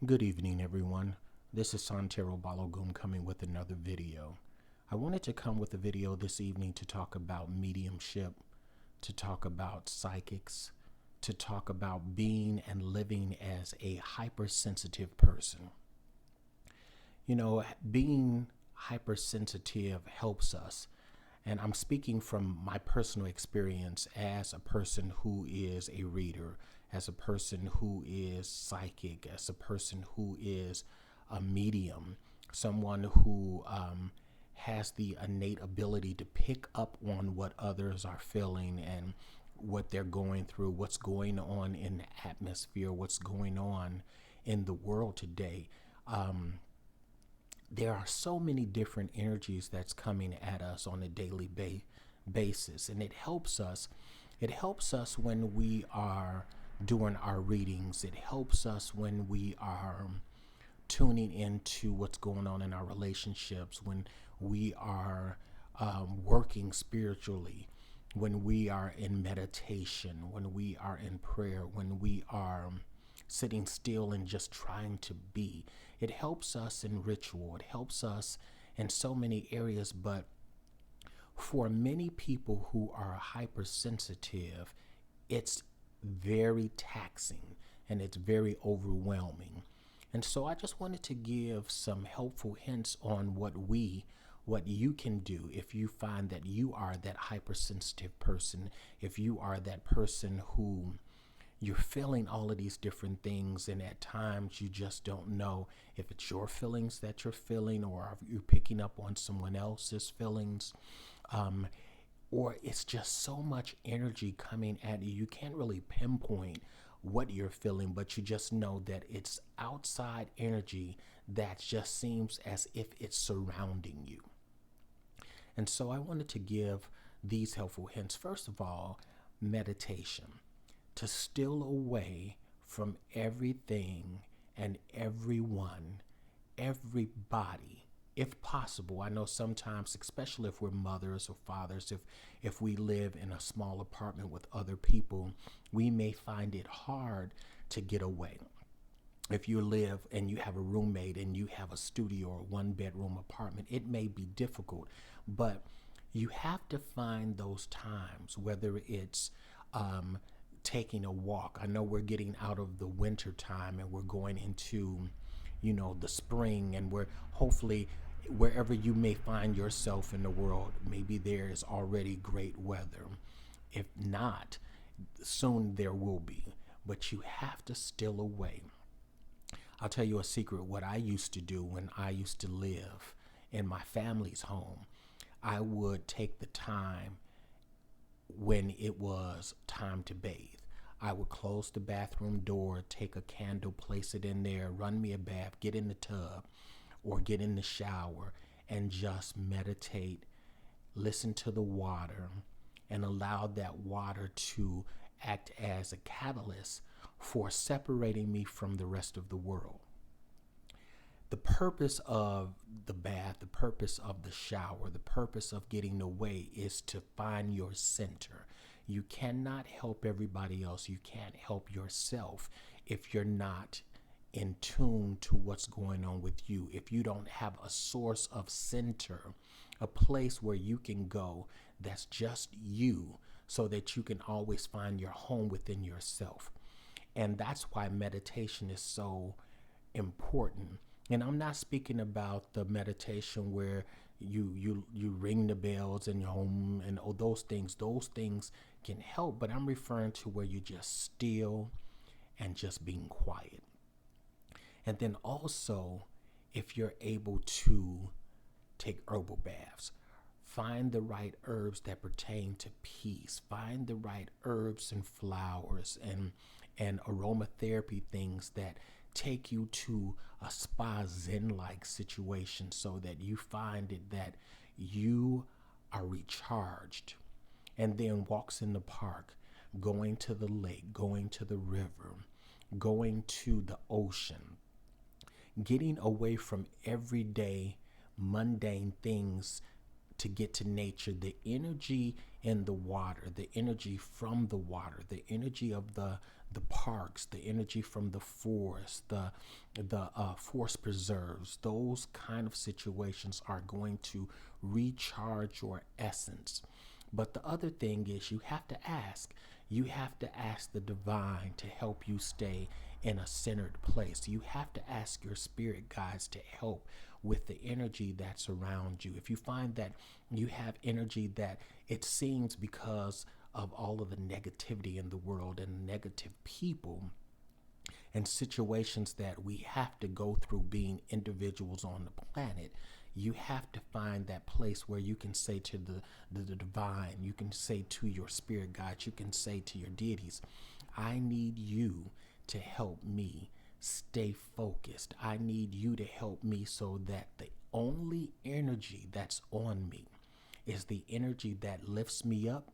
Good evening, everyone. This is Santero Balogum coming with another video. I wanted to come with a video this evening to talk about mediumship, to talk about psychics, to talk about being and living as a hypersensitive person. Being hypersensitive helps us. And I'm speaking from my personal experience as a person who is a reader, as a person who is psychic, as a person who is a medium, someone who has the innate ability to pick up on what others are feeling and what they're going through, what's going on in the atmosphere, what's going on in the world today. There are so many different energies that's coming at us on a daily basis, and it helps us when we are doing our readings. It helps us when we are tuning into what's going on in our relationships, when we are working spiritually, when we are in meditation, when we are in prayer, when we are sitting still and just trying to be. It helps us in ritual. It helps us in so many areas, but for many people who are hypersensitive, it's very taxing and it's very overwhelming. And so I just wanted to give some helpful hints on what you can do if you find that you are that hypersensitive person, if you are that person who you're feeling all of these different things, and at times you just don't know if it's your feelings that you're feeling, or if you're picking up on someone else's feelings, um, or it's just so much energy coming at you. You can't really pinpoint what you're feeling, but you just know that it's outside energy that just seems as if it's surrounding you. And so I wanted to give these helpful hints. First of all, meditation, to still away from everything and everyone, everybody, if possible. I know sometimes, especially if we're mothers or fathers, if we live in a small apartment with other people, we may find it hard to get away. If you live and you have a roommate and you have a studio or one bedroom apartment, it may be difficult, but you have to find those times, whether it's taking a walk. I know we're getting out of the winter time and we're going into, the spring, and we're hopefully wherever you may find yourself in the world, maybe there is already great weather. If not, soon there will be, but you have to still away. I'll tell you a secret. What I used to do when I used to live in my family's home, I would take the time when it was time to bathe. I would close the bathroom door, take a candle, place it in there, run me a bath, get in the tub or get in the shower, and just meditate, listen to the water, and allow that water to act as a catalyst for separating me from the rest of the world. The purpose of the bath, the purpose of the shower, the purpose of getting away is to find your center. You cannot help everybody else. You can't help yourself if you're not in tune to what's going on with you. If you don't have a source of center, a place where you can go that's just you, so that you can always find your home within yourself. And that's why meditation is so important. And I'm not speaking about the meditation where you ring the bells in your home and all those things. Those things can help, but I'm referring to where you just still and just being quiet. And then also, if you're able to take herbal baths, find the right herbs that pertain to peace. Find the right herbs and flowers and aromatherapy things that take you to a spa zen-like situation, so that you find it that you are recharged. And then walks in the park, going to the lake, going to the river, going to the ocean, getting away from everyday mundane things to get to nature. The energy in the water, the energy from the water, the energy of the the parks, the energy from the forest, the forest preserves. Those kind of situations are going to recharge your essence. But the other thing is you have to ask. You have to ask the divine to help you stay in a centered place. You have to ask your spirit guides to help with the energy that's around you. If you find that you have energy that it seems because of all of the negativity in the world and negative people and situations that we have to go through being individuals on the planet, you have to find that place where you can say to the divine, you can say to your spirit guides, you can say to your deities, I need you to help me stay focused. I need you to help me so that the only energy that's on me is the energy that lifts me up,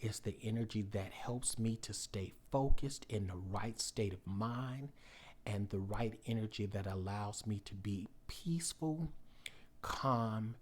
is the energy that helps me to stay focused in the right state of mind, and the right energy that allows me to be peaceful, calm,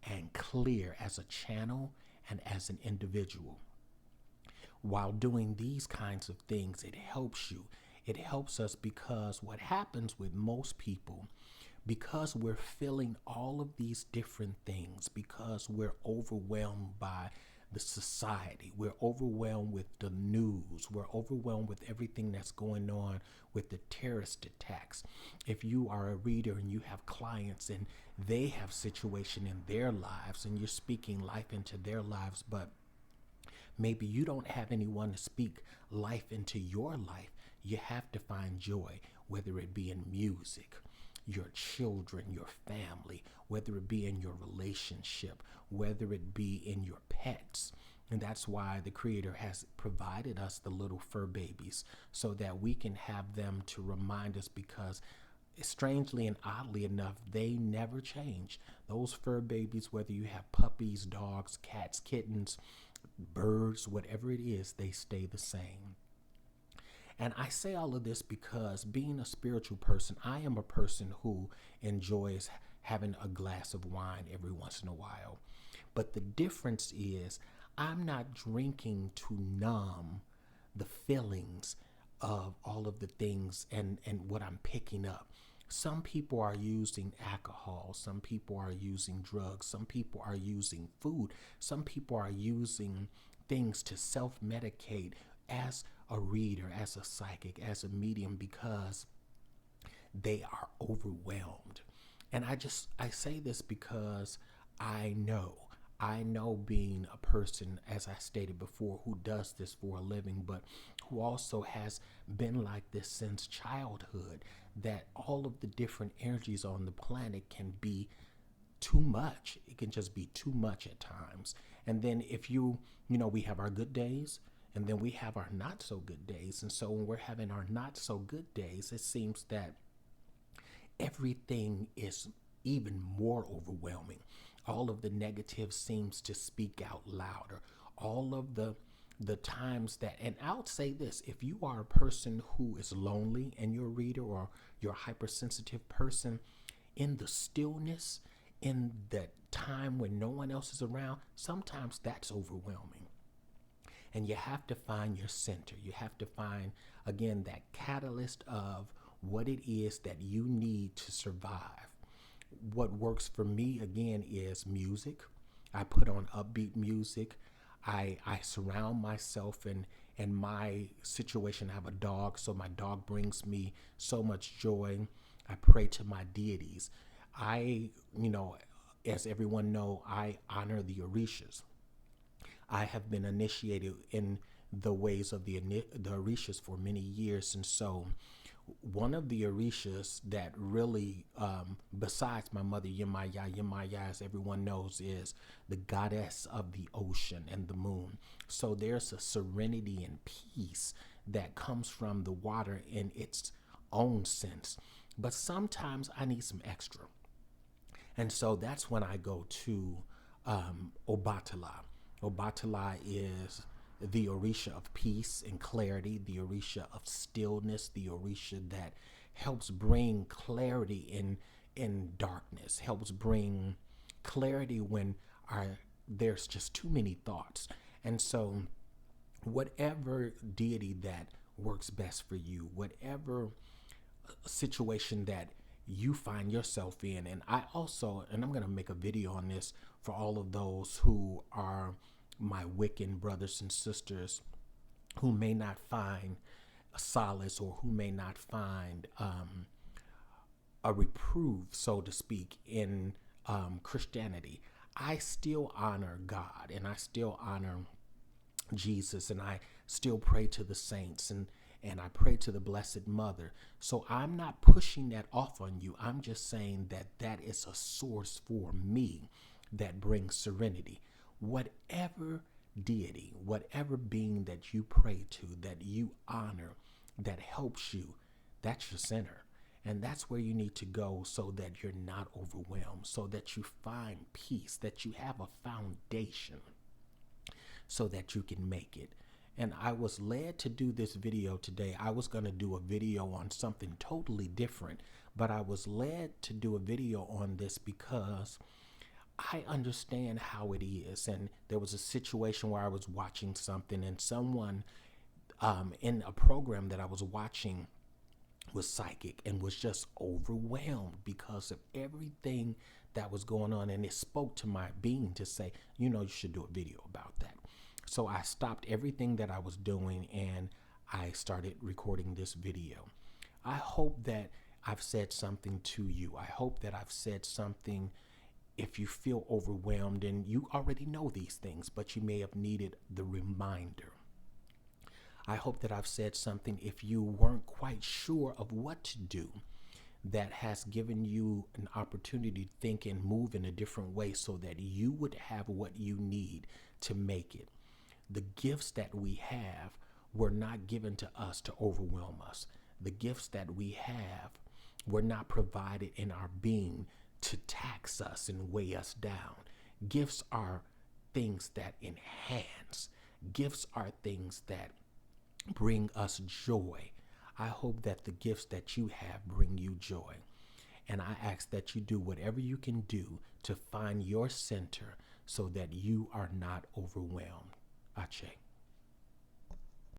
and clear as a channel and as an individual. While doing these kinds of things, it helps you. It helps us because what happens with most people, because we're feeling all of these different things, because we're overwhelmed by the society, we're overwhelmed with the news, we're overwhelmed with everything that's going on with the terrorist attacks. If you are a reader and you have clients and they have situation in their lives and you're speaking life into their lives, but maybe you don't have anyone to speak life into your life, you have to find joy, whether it be in music, your children, your family, whether it be in your relationship, whether it be in your pets. And that's why the Creator has provided us the little fur babies so that we can have them to remind us, because strangely and oddly enough, they never change. Those fur babies, whether you have puppies, dogs, cats, kittens, birds, whatever it is, they stay the same. And I say all of this because being a spiritual person, I am a person who enjoys having a glass of wine every once in a while. But the difference is I'm not drinking to numb the feelings of all of the things and what I'm picking up. Some people are using alcohol. Some people are using drugs. Some people are using food. Some people are using things to self-medicate as a reader, as a psychic, as a medium, because they are overwhelmed. And I say this because I know. I know, being a person, as I stated before, who does this for a living, but who also has been like this since childhood, that all of the different energies on the planet can be too much. It can just be too much at times. And then if we have our good days, and then we have our not so good days. And so when we're having our not so good days, it seems that everything is even more overwhelming. All of the negative seems to speak out louder. All of the times that, and I'll say this, if you are a person who is lonely and you're a reader, or you're a hypersensitive person, in the stillness, in the time when no one else is around, sometimes that's overwhelming. And you have to find your center. You have to find, again, that catalyst of what it is that you need to survive. What works for me, again, is music. I put on upbeat music. I surround myself in my situation. I have a dog, so my dog brings me so much joy. I pray to my deities. I, as everyone know, I honor the Orishas. I have been initiated in the ways of the Orishas for many years. And so one of the Orishas that really, besides my mother, Yemaya, as everyone knows, is the goddess of the ocean and the moon. So there's a serenity and peace that comes from the water in its own sense. But sometimes I need some extra. And so that's when I go to Obatala. Obatala is the Orisha of peace and clarity, the Orisha of stillness, the Orisha that helps bring clarity in darkness, helps bring clarity when there's just too many thoughts. And so whatever deity that works best for you, whatever situation that you find yourself in. And I'm going to make a video on this for all of those who are my Wiccan brothers and sisters who may not find a solace, or who may not find a reprieve, so to speak, in Christianity. I still honor God, and I still honor Jesus, and I still pray to the saints, and I pray to the Blessed Mother. So I'm not pushing that off on you. I'm just saying that that is a source for me that brings serenity. Whatever deity, whatever being that you pray to, that you honor, that helps you, that's your center. And that's where you need to go, so that you're not overwhelmed, so that you find peace, that you have a foundation, so that you can make it. And I was led to do this video today. I was going to do a video on something totally different, but I was led to do a video on this because I understand how it is. And there was a situation where I was watching something, and someone in a program that I was watching was psychic and was just overwhelmed because of everything that was going on. And it spoke to my being to say, you should do a video about that. So I stopped everything that I was doing and I started recording this video. I hope that I've said something to you. I hope that I've said something. If you feel overwhelmed, and you already know these things, but you may have needed the reminder. I hope that I've said something, if you weren't quite sure of what to do, that has given you an opportunity to think and move in a different way, so that you would have what you need to make it. The gifts that we have were not given to us to overwhelm us. The gifts that we have were not provided in our being to tax us and weigh us down. Gifts are things that enhance. Gifts are things that bring us joy. I hope that the gifts that you have bring you joy. And I ask that you do whatever you can do to find your center, so that you are not overwhelmed. Ache.